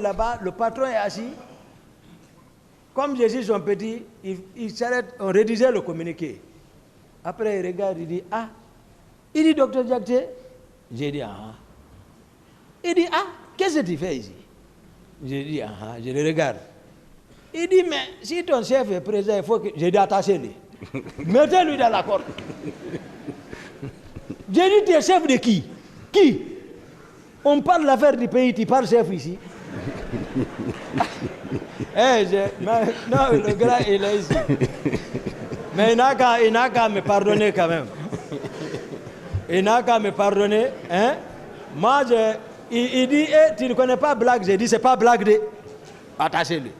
là-bas, le patron est assis. Comme je suis son petit, il s'arrête, on rédigeait le communiqué. Après, il regarde, il dit, ah, il dit, docteur Diakité. J'ai dit, ah. Il dit, ah, qu'est-ce que tu fais ici? J'ai dit, ah, je le regarde. Il dit, mais si ton chef est présent, il faut que... J'ai dit, attachez-le. Mettez-lui dans la corde. J'ai dit, tu es chef de qui? Qui? On parle de l'affaire du pays, tu parles chef ici. Non, le gars, il est ici. Mais il n'a qu'à me pardonner quand même. Il n'a qu'à me pardonner. Hein? Moi, il dit, tu ne connais pas blague. J'ai dit, c'est pas blague de... Attachez-le.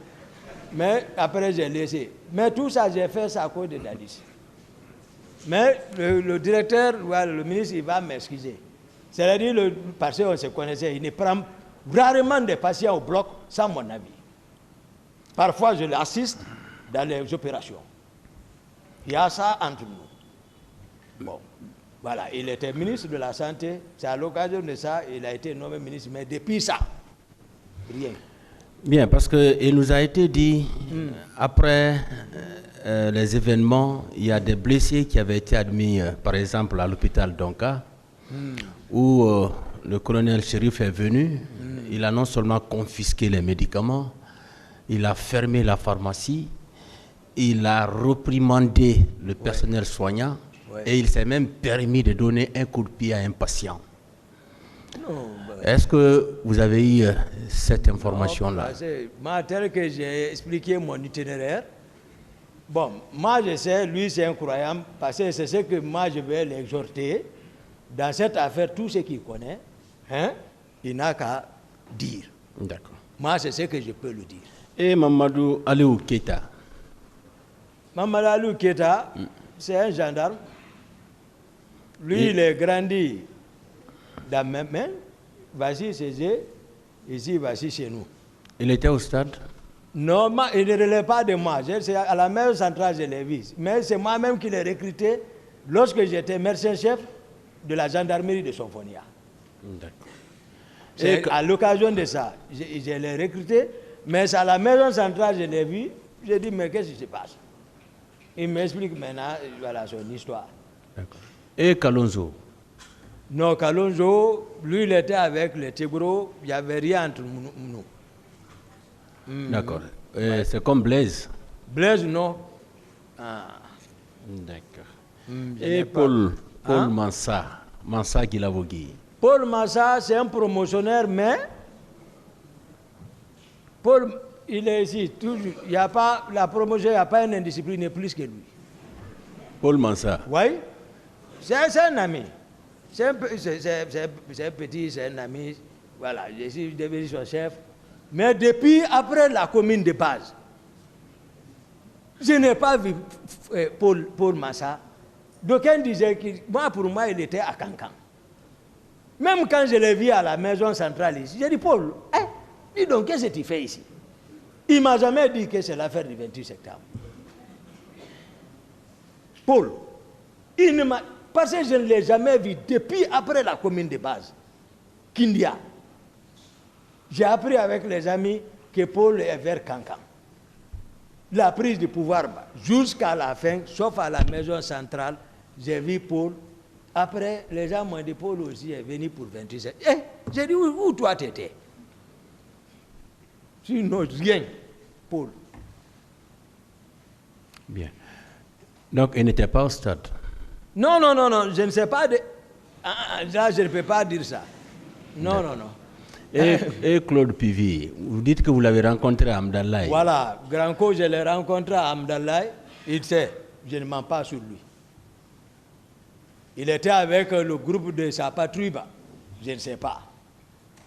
Mais après, j'ai laissé. Mais tout ça, j'ai fait ça à cause de Dadis. Mais le directeur, le ministre, il va m'excuser. C'est-à-dire, parce qu'on se connaissait, il ne prend rarement des patients au bloc sans mon avis. Parfois, je l'assiste dans les opérations. Il y a ça entre nous. Bon, voilà, il était ministre de la Santé. C'est à l'occasion de ça, il a été nommé ministre. Mais depuis ça, rien. Bien, parce qu'il nous a été dit, après les événements, il y a des blessés qui avaient été admis, par exemple, à l'hôpital d'Onka, où le colonel Chérif est venu. Il a non seulement confisqué les médicaments, il a fermé la pharmacie, il a reprimandé le personnel soignant, et il s'est même permis de donner un coup de pied à un patient. Est-ce que vous avez eu cette information-là? Moi, tel que j'ai expliqué mon itinéraire, bon, moi je sais, lui c'est un croyant, parce que c'est ce que moi je vais l'exhorter. Dans cette affaire, tout ce qu'il connaît, hein, il n'a qu'à dire. D'accord. Moi, c'est ce que je peux lui dire. Et Mamadou Aliou Keita? Mamadou Aliou Keita, c'est un gendarme. Lui, il est grandi dans mes mains. Voici ses yeux, ici, voici chez nous. Il était au stade? Non, il ne relève pas de moi. C'est à la maison centrale, je l'ai vu. Mais c'est moi-même qui l'ai recruté lorsque j'étais médecin-chef de la gendarmerie de Sonfonia. C'est à l'occasion de ça, je l'ai recruté, mais c'est à la maison centrale, je l'ai vu. J'ai dit, mais qu'est-ce qui se passe? Il m'explique maintenant, voilà son histoire. Et Kalonzo? Non, Kalonzo, lui, il était avec les Tigros, il n'y avait rien entre nous. D'accord. C'est comme Blaise? Blaise, non. Ah. D'accord. Et Paul Mansa Guilavogui? Paul Mansa, c'est un promotionnaire, mais Paul, il est ici. Il n'y a pas la promotion, il n'y a pas une indiscipline plus que lui. Paul Mansa? Oui. C'est un ami. C'est un petit, c'est un ami. Voilà, je suis devenu son chef. Mais depuis, après la commune de base, je n'ai pas vu Paul Massa. D'aucuns disaient que pour moi, il était à Cancan. Même quand je l'ai vu à la maison centrale ici, j'ai dit, Paul, dis donc, qu'est-ce que tu fais ici? Il ne m'a jamais dit que c'est l'affaire du 28 septembre. Paul, il ne m'a... Parce que je ne l'ai jamais vu depuis après la commune de base, Kindia. J'ai appris avec les amis que Paul est vers Cancan. La prise du pouvoir, jusqu'à la fin, sauf à la maison centrale, j'ai vu Paul. Après, les gens m'ont dit, Paul aussi est venu pour 27. J'ai dit, où toi t'étais? Sinon, rien, Paul. Bien. Donc, il n'était pas au stade? Non, je ne sais pas. Là, je ne peux pas dire ça. Non. Et Claude Pivi, vous dites que vous l'avez rencontré à Amdalaï. Voilà, Granco, je l'ai rencontré à Amdalaï. Il sait, je ne mens pas sur lui. Il était avec le groupe de sa patrouille, je ne sais pas.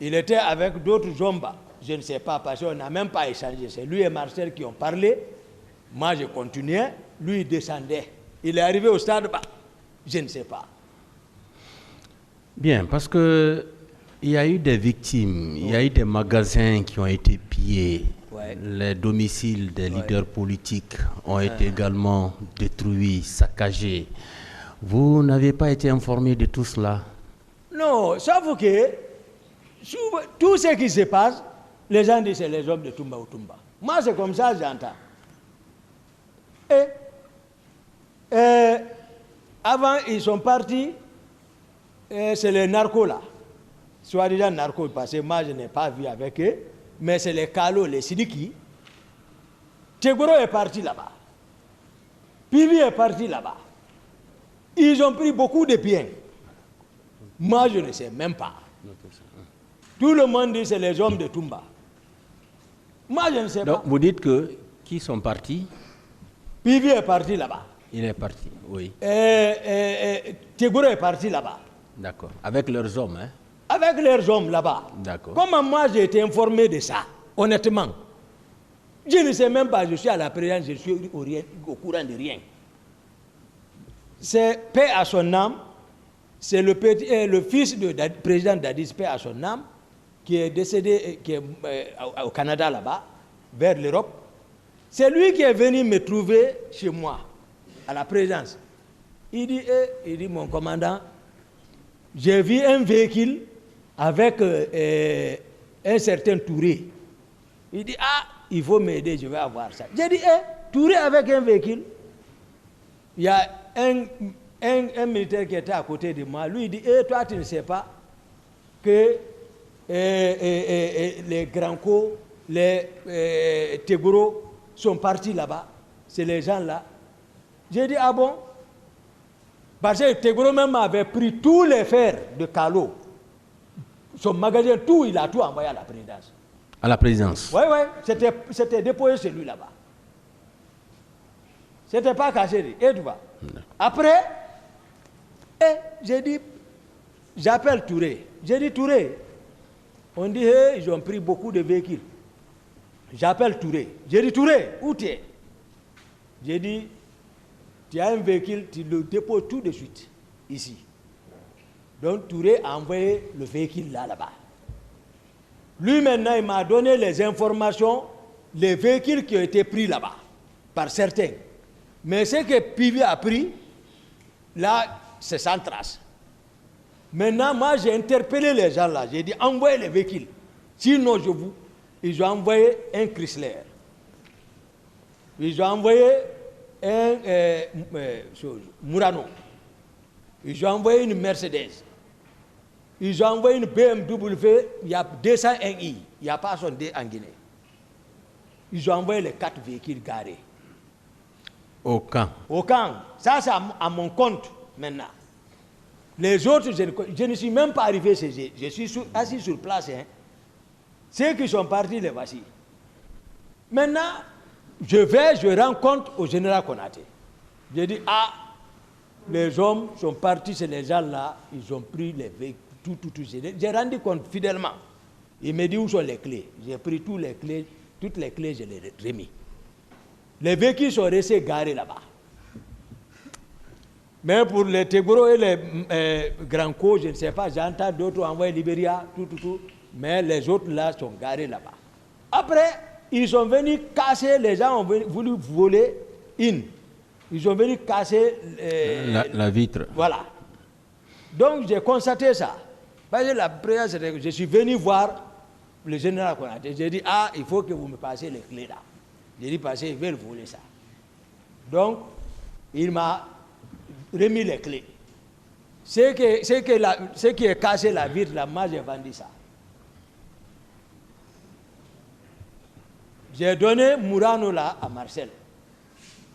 Il était avec d'autres Zomba, je ne sais pas, parce qu'on n'a même pas échangé. C'est lui et Marcel qui ont parlé. Moi, je continuais. Lui, il descendait. Il est arrivé au stade, je ne sais pas. Bien, parce que il y a eu des victimes, il y a eu des magasins qui ont été pillés, les domiciles des leaders politiques ont été également détruits, saccagés. Vous n'avez pas été informé de tout cela? Non, sauf que tout ce qui se passe, Les gens disent c'est les hommes de Toumba ou Toumba. Moi, c'est comme ça que j'entends. Et avant, ils sont partis, c'est les narcos là. Soi-disant narcos, parce que moi, je n'ai pas vu avec eux, mais c'est les Kalo, les Sidiki. Tegoro est parti là-bas. Pivi est parti là-bas. Ils ont pris beaucoup de biens. Moi, je ne sais même pas. Tout le monde dit que c'est les hommes de Toumba. Moi, je ne sais pas. Donc, vous dites que qui sont partis? Pivi est parti là-bas. Il est parti, oui. Tegoro est parti là-bas. D'accord. Avec leurs hommes, hein? Avec leurs hommes là-bas. D'accord. Comment moi j'ai été informé de ça, honnêtement? Je ne sais même pas, je suis à la présidence, je suis au courant de rien. C'est paix à son âme, c'est le fils du président d'Addis, paix à son âme, qui est décédé qui est, au Canada là-bas, vers l'Europe. C'est lui qui est venu me trouver chez moi, à la présidence. Il dit mon commandant, j'ai vu un véhicule avec un certain Touré. Il dit, il faut m'aider, je vais avoir ça. J'ai dit, Touré avec un véhicule. Il y a un militaire qui était à côté de moi. Lui, il dit, toi, tu ne sais pas que les Granco, les Tegoro sont partis là-bas. C'est les gens là. J'ai dit, ah bon? Parce que Tegoro même avait pris tous les fers de Kalo. Son magasin, tout, il a tout envoyé à la présidence. À la présidence? Oui, c'était déposé chez lui là-bas. C'était pas caché. Et tu vois. Après, j'ai dit, j'appelle Touré. J'ai dit, Touré, on dit, ils ont pris beaucoup de véhicules. J'appelle Touré. J'ai dit, Touré, où tu es? J'ai dit, tu as un véhicule, tu le déposes tout de suite, ici. Donc Touré a envoyé le véhicule là-bas. Lui maintenant, il m'a donné les informations, les véhicules qui ont été pris là-bas, par certains. Mais ce que Pivi a pris, là, c'est sans trace. Maintenant, moi, j'ai interpellé les gens là. J'ai dit, envoyez les véhicules. Sinon, ils ont envoyé un Chrysler. Ils ont envoyé un Murano. Ils ont envoyé une Mercedes. Ils ont envoyé une BMW, il y a 201i. Il n'y a pas son D en Guinée. Ils ont envoyé les 4 véhicules garés. Au camp? Au camp. Ça, c'est à mon compte maintenant. Les autres, je ne suis même pas arrivé chez eux. Je suis assis sur place. Hein. Ceux qui sont partis, les voici. Maintenant, je rends compte au général Konaté. J'ai dit, les hommes sont partis chez les gens là, ils ont pris les véhicules, tout. J'ai rendu compte fidèlement. Il me dit où sont les clés. J'ai pris toutes les clés, je les ai remis. Les véhicules sont restés garés là-bas. Mais pour les Tegoro et les Granco, je ne sais pas, j'entends d'autres envoyer Libéria, tout. Mais les autres là sont garés là-bas. Après, ils sont venus casser, les gens ont voulu voler une. Ils sont venus casser la vitre. Voilà. Donc j'ai constaté ça. Parce que la prière, je suis venu voir le général Konaté. J'ai dit, il faut que vous me passiez les clés là. J'ai dit, parce qu'ils veulent voler ça. Donc, il m'a remis les clés. Ce qui est cassé la vitre là, moi j'ai vendu ça. J'ai donné Murano là à Marcel.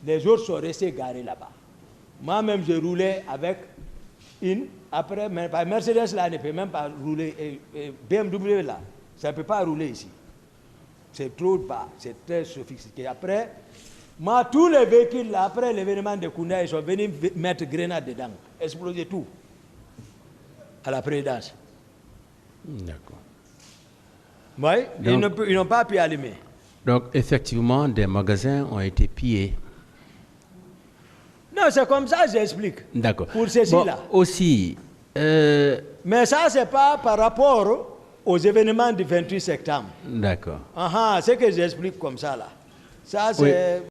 Les autres sont restés garés là-bas. Moi-même, je roulais avec une. Après, Mercedes là ne peut même pas rouler. BMW là, ça ne peut pas rouler ici. C'est trop bas, c'est très sophistiqué. Après, moi, tous les véhicules là, après l'événement de Kounda, ils sont venus mettre grenades dedans, exploser tout à la présidence. D'accord. Oui, ils n'ont pas pu allumer. Donc, effectivement, des magasins ont été pillés. Non, c'est comme ça que j'explique. D'accord. Pour ceci-là. Aussi. Mais ça, ce n'est pas par rapport aux événements du 28 septembre. D'accord. C'est que j'explique comme ça, là. Ça, c'est... Oui.